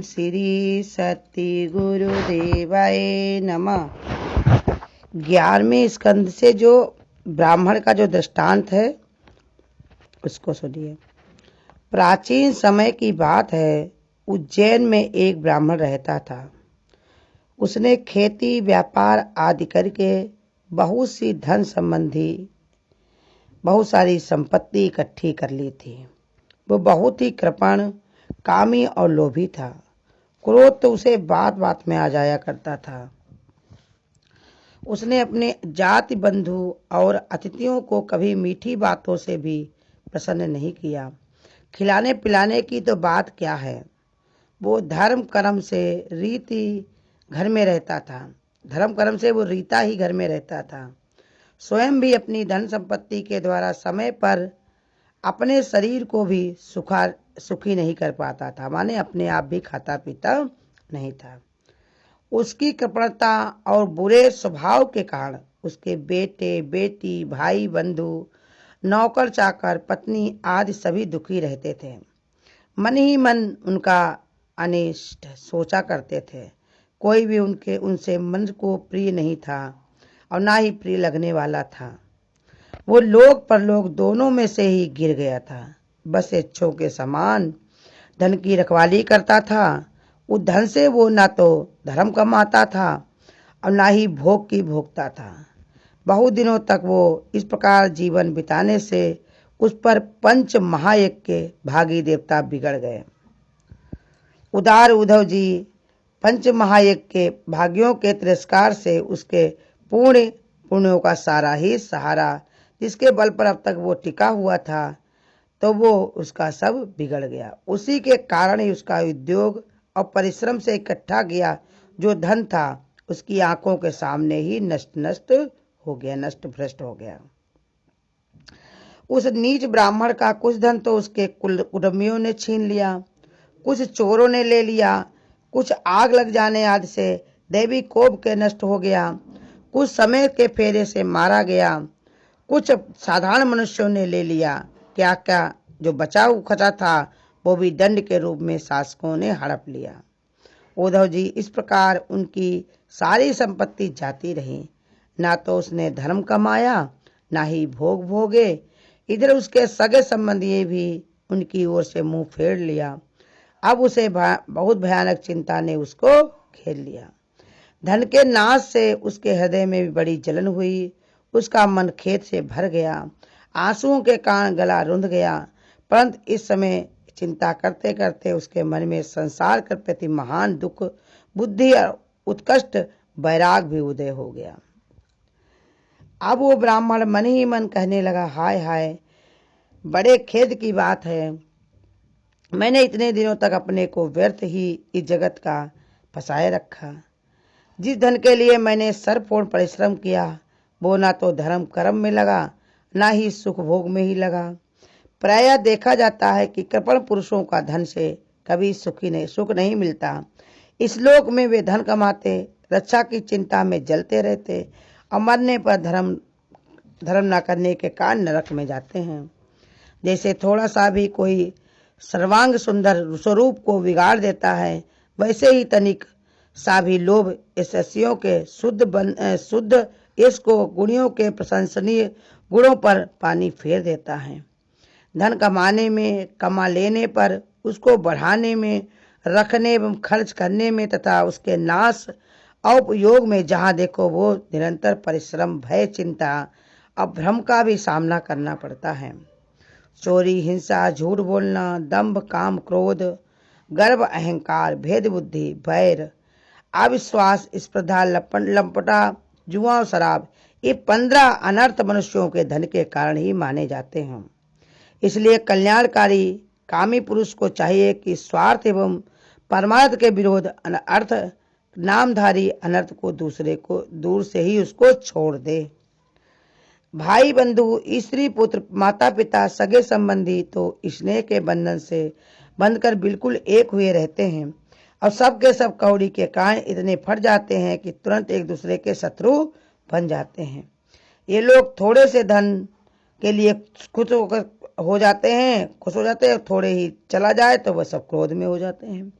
श्री सत्य गुरुदेवाय नमः। 11वें स्कंद से जो ब्राह्मण का जो दृष्टांत है उसको सुनिए। प्राचीन समय की बात है, उज्जैन में एक ब्राह्मण रहता था। उसने खेती व्यापार आदि करके बहुत सी धन संबंधी बहुत सारी संपत्ति इकट्ठी कर ली थी। वो बहुत ही कृपण, कामी और लोभी था। क्रोध तो उसे बात बात में आ जाया करता था। उसने अपने जाति बंधु और अतिथियों को कभी मीठी बातों से भी प्रसन्न नहीं किया। खिलाने पिलाने की तो बात क्या है, वो धर्म कर्म से रीति घर में रहता था। धर्म कर्म से वो रीता ही घर में रहता था। स्वयं भी अपनी धन संपत्ति के द्वारा समय पर अपने शरीर को भी सुखी नहीं कर पाता था, माने अपने आप भी खाता पीता नहीं था। उसकी कृपणता और बुरे स्वभाव के कारण उसके बेटे बेटी, भाई बंधु, नौकर चाकर, पत्नी आदि सभी दुखी रहते थे। मन ही मन उनका अनिष्ट सोचा करते थे। कोई भी उनसे मन को प्रिय नहीं था और ना ही प्रिय लगने वाला था। वो लोक परलोक दोनों में से ही गिर गया था। बस इच्छों के समान धन की रखवाली करता था। उस धन से वो ना तो धर्म कमाता था और ना ही भोग की भोगता था। बहुत दिनों तक वो इस प्रकार जीवन बिताने से उस पर पंच महायज्ञ के भागी देवता बिगड़ गए। उदार उद्धव जी पंच महायज्ञ के भागियों के तिरस्कार से उसके पूर्ण पुण्यों का सारा ही सहारा जिसके बल पर अब तक वो टिका हुआ था, तो वो उसका सब बिगड़ गया। उसी के कारण ही उसका उद्योग और परिश्रम से इकट्ठा किया जो धन था उसकी आंखों के सामने ही नष्ट हो गया, नष्ट भ्रष्ट हो गया। उस नीच ब्राह्मण का कुछ धन तो उसके कुटुंबियों ने छीन लिया, कुछ चोरों ने ले लिया, कुछ आग लग जाने आदि से दैवी कोप के नष्ट हो गया, कुछ समय के फेरे से मारा गया, कुछ साधारण मनुष्यों ने ले लिया। क्या क्या जो बचा खुचा था वो भी दंड के रूप में शासकों ने हड़प लिया। उद्धव जी इस प्रकार उनकी सारी संपत्ति जाती रही। ना तो उसने धर्म कमाया, ना ही भोग भोगे। इधर उसके सगे संबंधी भी उनकी ओर से मुंह फेर लिया। अब उसे बहुत भयानक चिंता ने उसको घेर लिया। धन के नाश से उसके हृदय में भी बड़ी जलन हुई। उसका मन खेद से भर गया, आंसुओं के कारण गला रुंध गया। परंतु इस समय चिंता करते करते उसके मन में संसार के प्रति महान दुख, बुद्धि और उत्कृष्ट वैराग भी उदय हो गया। अब वो ब्राह्मण मन ही मन कहने लगा, हाय हाय, बड़े खेद की बात है, मैंने इतने दिनों तक अपने को व्यर्थ ही इस जगत का फंसाए रखा। जिस धन के लिए मैंने सरपूर्ण परिश्रम किया वो ना तो धर्म कर्म में लगा, ना ही सुख भोग में ही लगा। प्रायः देखा जाता है कि कृपण पुरुषों का धन से कभी सुख नहीं मिलता। इस लोक में वे धन कमाते, रक्षा की चिंता में जलते रहते और मरने पर धर्म न करने के कारण नरक में जाते हैं। जैसे थोड़ा सा भी कोई सर्वांग सुंदर स्वरूप को बिगाड़ देता है, वैसे ही तनिक सा भी लोभ यशस्वियों के शुद्ध यश को गुणियों के प्रशंसनीय गुणों पर पानी फेर देता है। धन कमाने में, कमा लेने पर उसको बढ़ाने में, रखने एवं खर्च करने में तथा उसके नाश और उपयोग में जहाँ देखो वो निरंतर परिश्रम, भय, चिंता और भ्रम का भी सामना करना पड़ता है। चोरी, हिंसा, झूठ बोलना, दंभ, काम, क्रोध, गर्व, अहंकार, भेद बुद्धि, वैर, अविश्वास, स्पर्धा, लंपटा, जुआ और शराब, ये 15 अनर्थ मनुष्यों के धन के कारण ही माने जाते हैं। इसलिए कल्याणकारी कामी पुरुष को चाहिए कि स्वार्थ एवं परमार्थ के विरोध अर्थ नामधारी अनर्थ को दूर से ही उसको छोड़ दे। भाई बंधु, स्त्री पुत्र, माता पिता, सगे संबंधी तो स्नेह के बंधन से बंधकर बिल्कुल एक हुए रहते हैं और सबके सब कौड़ी के कारण इतने फट जाते हैं कि तुरंत एक दूसरे के शत्रु बन जाते हैं। ये लोग थोड़े से धन के लिए खुश हो जाते हैं, थोड़े ही चला जाए तो वह सब क्रोध में हो जाते हैं।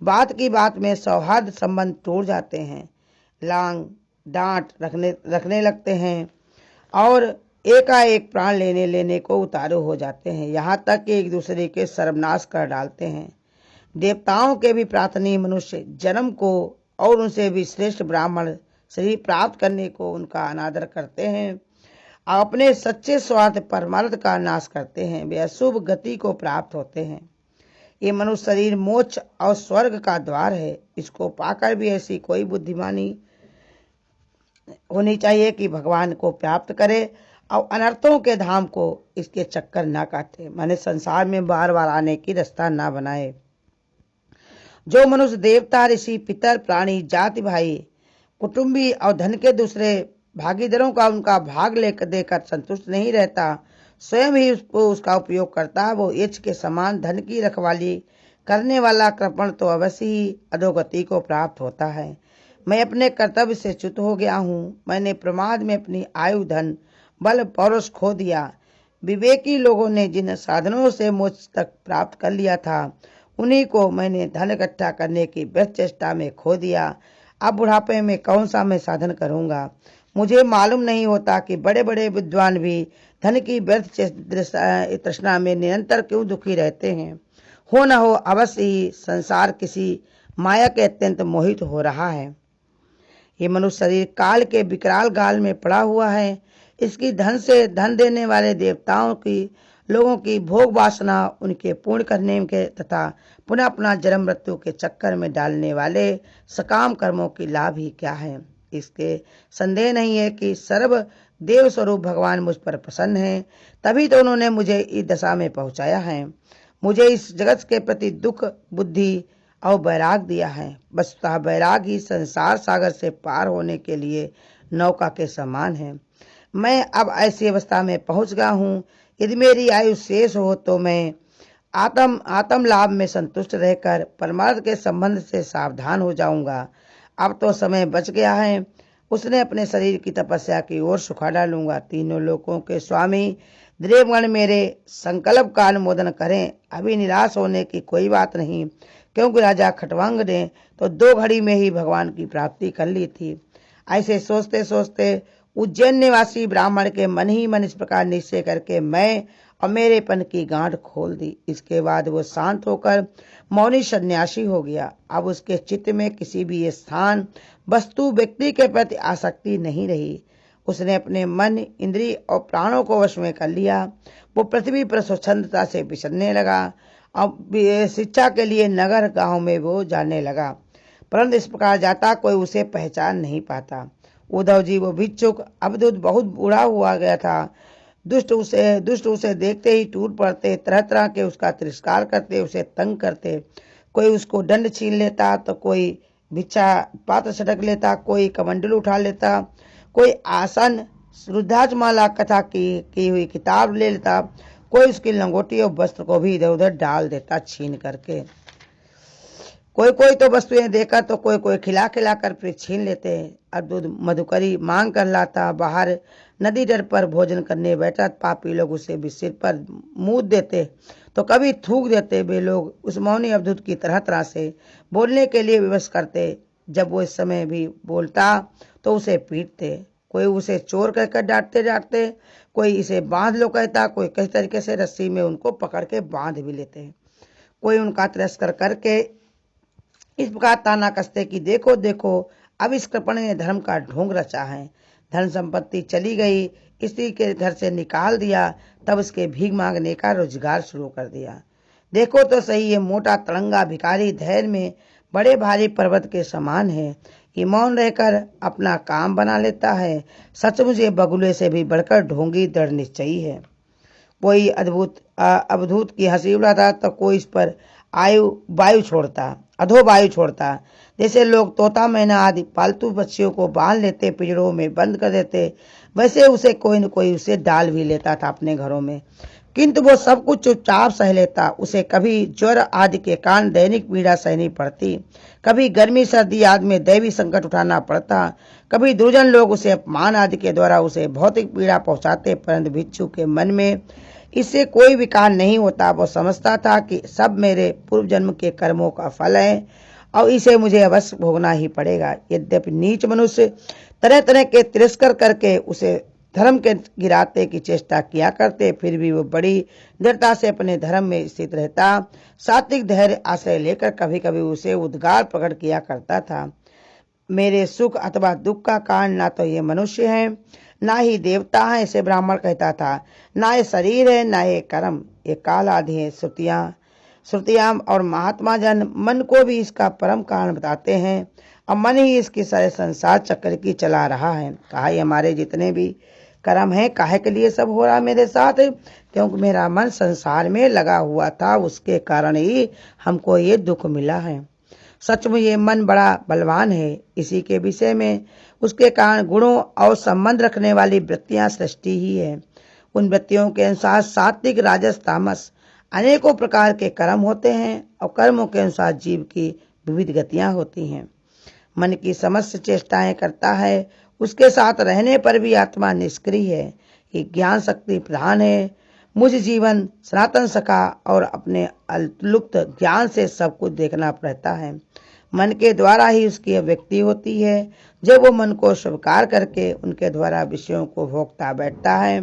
बात की बात में सौहार्द संबंध टूट जाते हैं, लांग डांट रखने लगते हैं और एकाएक प्राण लेने को उतारू हो जाते हैं, यहाँ तक कि एक दूसरे के सर्वनाश कर डालते हैं। देवताओं के भी प्रार्थनीय मनुष्य जन्म को और उनसे भी श्रेष्ठ ब्राह्मण शरीर प्राप्त करने को उनका अनादर करते हैं, अपने सच्चे स्वार्थ परमार्थ का नाश करते हैं, वे अशुभ गति को प्राप्त होते हैं। ये मनुष्य शरीर मोक्ष और स्वर्ग का द्वार है, इसको पाकर भी ऐसी कोई बुद्धिमानी होनी चाहिए कि भगवान को प्राप्त करे और अनर्थों के धाम को इसके चक्कर ना काटे, माने संसार में बार बार आने की रास्ता ना बनाए। जो मनुष्य देवता, ऋषि, पितर, प्राणी, जाति भाई, कुटुंबी और धन के दूसरे भागीदारों का उनका भाग लेकर देकर संतुष्ट नहीं रहता, स्वयं ही उसका उपयोग करता है, वो यक्ष के समान धन की रखवाली करने वाला कृपण तो अवश्य ही अधोगति को प्राप्त होता है। मैं अपने कर्तव्य से च्युत हो गया हूँ, मैंने प्रमाद में अपनी आयु, धन, बल, पौरुष खो दिया। विवेकी लोगों ने जिन साधनों से मोक्ष तक प्राप्त कर लिया था, उन्हीं को मैंने धन इकट्ठा करने की व्यर्थ चेष्टा में खो दिया। अब बुढ़ापे में कौन सा मैं साधन करूंगा? मुझे मालूम नहीं होता कि बड़े बड़े विद्वान भी धन की व्यर्थ तृष्णा में निरंतर क्यों दुखी रहते हैं। हो न हो अवश्य ही संसार किसी माया के अत्यंत मोहित हो रहा है। ये मनुष्य शरीर काल के विकराल गाल में पड़ा हुआ है। इसकी धन देने वाले देवताओं की, लोगों की भोग वासना उनके पूर्ण करने के तथा पुनः अपना जन्म मृत्यु के चक्कर में डालने वाले सकाम कर्मों की लाभ ही क्या है। इसके संदेह नहीं है कि सर्व देव स्वरूप भगवान मुझ पर प्रसन्न है, तभी तो उन्होंने मुझे इस दशा में पहुंचाया है, मुझे इस जगत के प्रति दुख, बुद्धि और वैराग दिया है। वस्तुतः वैराग ही संसार सागर से पार होने के लिए नौका के समान है। मैं अब ऐसी अवस्था में पहुंच गया हूँ, यदि मेरी आयु शेष हो तो मैं आत्म लाभ में संतुष्ट रहकर परमार्थ के संबंध से सावधान हो जाऊंगा। अब तो समय बच गया है, उसने अपने शरीर की तपस्या की ओर सुखा डालूंगा। तीनों लोकों के स्वामी देवगण मेरे संकल्प का अनुमोदन करें। अभी निराश होने की कोई बात नहीं, क्योंकि राजा खटवांग ने तो 2 घड़ी में ही भगवान की प्राप्ति कर ली थी। ऐसे सोचते सोचते उज्जैन निवासी ब्राह्मण के मन ही मन इस प्रकार निश्चय करके मैं और मेरेपन की गांठ खोल दी। इसके बाद वो शांत होकर मौनी सन्यासी हो गया। अब उसके चित्त में किसी भी स्थान, वस्तु, व्यक्ति के प्रति आसक्ति नहीं रही। उसने अपने मन, इंद्रिय और प्राणों को वश में कर लिया। वो पृथ्वी पर स्वच्छंदता से विचरने लगा। अब शिक्षा के लिए नगर गांव में वो जाने लगा, परंतु इस प्रकार जाता कोई उसे पहचान नहीं पाता। उद्धव जी वो भिक्षुक अवधूत बहुत बूढ़ा हुआ गया था। दुष्ट उसे देखते ही टूट पड़ते, तरह तरह के उसका तिरस्कार करते, उसे तंग करते। कोई उसको दंड छीन लेता तो कोई भिक्षा पात्र सटक लेता, कोई कमंडल उठा लेता, कोई आसन, रुद्राजमाला, कथा की हुई किताब ले लेता, कोई उसकी लंगोटी और वस्त्र को भी इधर उधर डाल देता छीन करके। कोई तो वस्तुएं देकर तो कोई खिला कर फिर छीन लेते। अब दूध मधुकरी मांग कर लाता। बाहर नदी तट पर भोजन करने बैठा, पापी लोग उसे भी सिर पर मूद देते तो कभी थूक देते। वे लोग उस मौनी अवधूत की तरह तरह से बोलने के लिए विवश करते। जब वो इस समय भी बोलता तो उसे पीटते। कोई उसे चोर कहकर डांटते, कोई इसे बांध लो कहता, कोई किसी तरीके से रस्सी में उनको पकड़ के बांध भी लेते। कोई उनका तिरस्कार करके इस प्रकार ताना कसते कि देखो देखो, अब इस कृपण ने धर्म का ढोंग रचा है। धन संपत्ति चली गई, स्त्री के घर से निकाल दिया, तब उसके भीख मांगने का रोजगार शुरू कर दिया। देखो तो सही, ये मोटा तड़ंगा भिखारी धैर्य में बड़े भारी पर्वत के समान है। ये मौन रहकर अपना काम बना लेता है। सचमुच ये बगुले से भी बढ़कर ढोंगी दृढ़ निश्चयी है। कोई अवधूत की हंसी उड़ाता तो कोई इस पर अधोवायु छोड़ता। जैसे लोग तोता, मैना आदि पालतू पक्षियों को बांध लेते, पिंजरों में बंद कर देते, वैसे उसे कोई न कोई उसे डाल भी लेता था अपने घरों में, किंतु वो सब कुछ चुपचाप सह लेता। उसे कभी ज्वर आदि के कारण दैनिक पीड़ा सहनी पड़ती, कभी गर्मी सर्दी आदि में दैवी संकट उठाना पड़ता, कभी दुर्जन लोग उसे अपमान आदि के द्वारा उसे भौतिक पीड़ा पहुंचाते, परंतु भिक्षु के मन में इससे कोई विकार नहीं होता। वो समझता था कि सब मेरे पूर्व जन्म के कर्मों का फल है और इसे मुझे अवश्य भोगना ही पड़ेगा। यद्यपि नीच मनुष्य तरह तरह के तिरस्कार करके उसे धर्म के गिराते की चेष्टा किया करते, फिर भी वो बड़ी दृढ़ता से अपने धर्म में स्थित रहता। सात्विक धैर्य आश्रय लेकर कभी कभी उसे उद्गार प्रकट किया करता था। मेरे सुख अथवा दुख का कारण ना तो ये मनुष्य है, ना ही देवता है, ऐसे ब्राह्मण कहता था, ना ये शरीर है, ना ये कर्म, ये काल आदि है। श्रुतियां और महात्मा जन मन को भी इसका परम कारण बताते हैं और मन ही इसकी सारे संसार चक्र की चला रहा है। कहा हमारे जितने भी कर्म है काहे के लिए सब हो रहा मेरे साथ, क्योंकि मेरा मन संसार में लगा हुआ था, उसके कारण ही हमको ये दुख मिला है। सचमुच ये मन बड़ा बलवान है। इसी के विषय में उसके कारण गुणों और संबंध रखने वाली वृत्तियां सृष्टि ही है। उन वृत्तियों के अनुसार सात्विक राजस तामस अनेकों प्रकार के कर्म होते हैं और कर्मों के अनुसार जीव की विविध गतियां होती हैं। मन की समस्त चेष्टाएं करता है, उसके साथ रहने पर भी आत्मा निष्क्रिय है। ये ज्ञान शक्ति प्रधान है। मुझ जीवन सनातन सका और अपने अल्पलुप्त ज्ञान से सब कुछ देखना पड़ता है। मन के द्वारा ही उसकी अभिव्यक्ति होती है। जब वो मन को स्वीकार करके उनके द्वारा विषयों को भोगता बैठता है,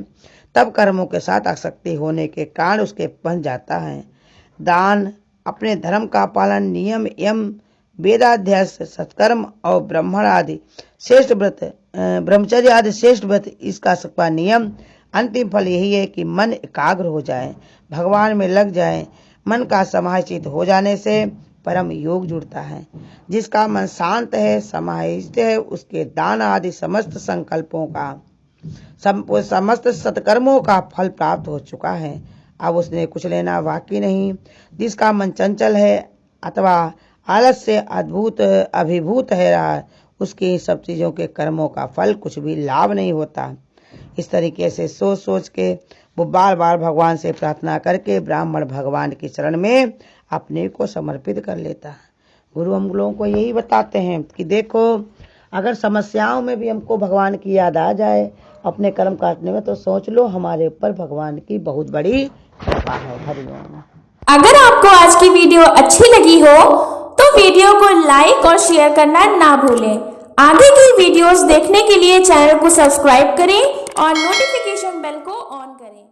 तब कर्मों के साथ आसक्ति होने के कारण उसके बन जाता है। दान, अपने धर्म का पालन, नियम, यम, वेदाध्यास, सत्कर्म और ब्राह्मण आदि श्रेष्ठ व्रत, ब्रह्मचर्य आदि श्रेष्ठ व्रत, इसका सबका नियम अंतिम फल यही है कि मन एकाग्र हो जाए, भगवान में लग जाए। मन का समाहित हो जाने से परम योग जुड़ता है। जिसका मन शांत है, समाहित है, उसके दान आदि समस्त संकल्पों का, समस्त सत्कर्मों का फल प्राप्त हो चुका है। अब उसने कुछ लेना बाकी नहीं। जिसका मन चंचल है अथवा आलस से अभिभूत है रहा, उसकी सब चीजों के कर्मों का फल कुछ भी लाभ नहीं होता। इस तरीके से सोच सोच के वो बार बार भगवान से प्रार्थना करके ब्राह्मण भगवान की चरण में अपने को समर्पित कर लेता है। गुरु हम लोगों को यही बताते हैं कि देखो, अगर समस्याओं में भी हमको भगवान की याद आ जाए अपने कर्म काटने में, तो सोच लो हमारे ऊपर भगवान की बहुत बड़ी कृपा है। हरिओम। अगर आपको आज की वीडियो अच्छी लगी हो तो वीडियो को लाइक और शेयर करना ना भूलें। आगे की वीडियोस देखने के लिए चैनल को सब्सक्राइब करें और नोटिफिकेशन बेल को ऑन करें।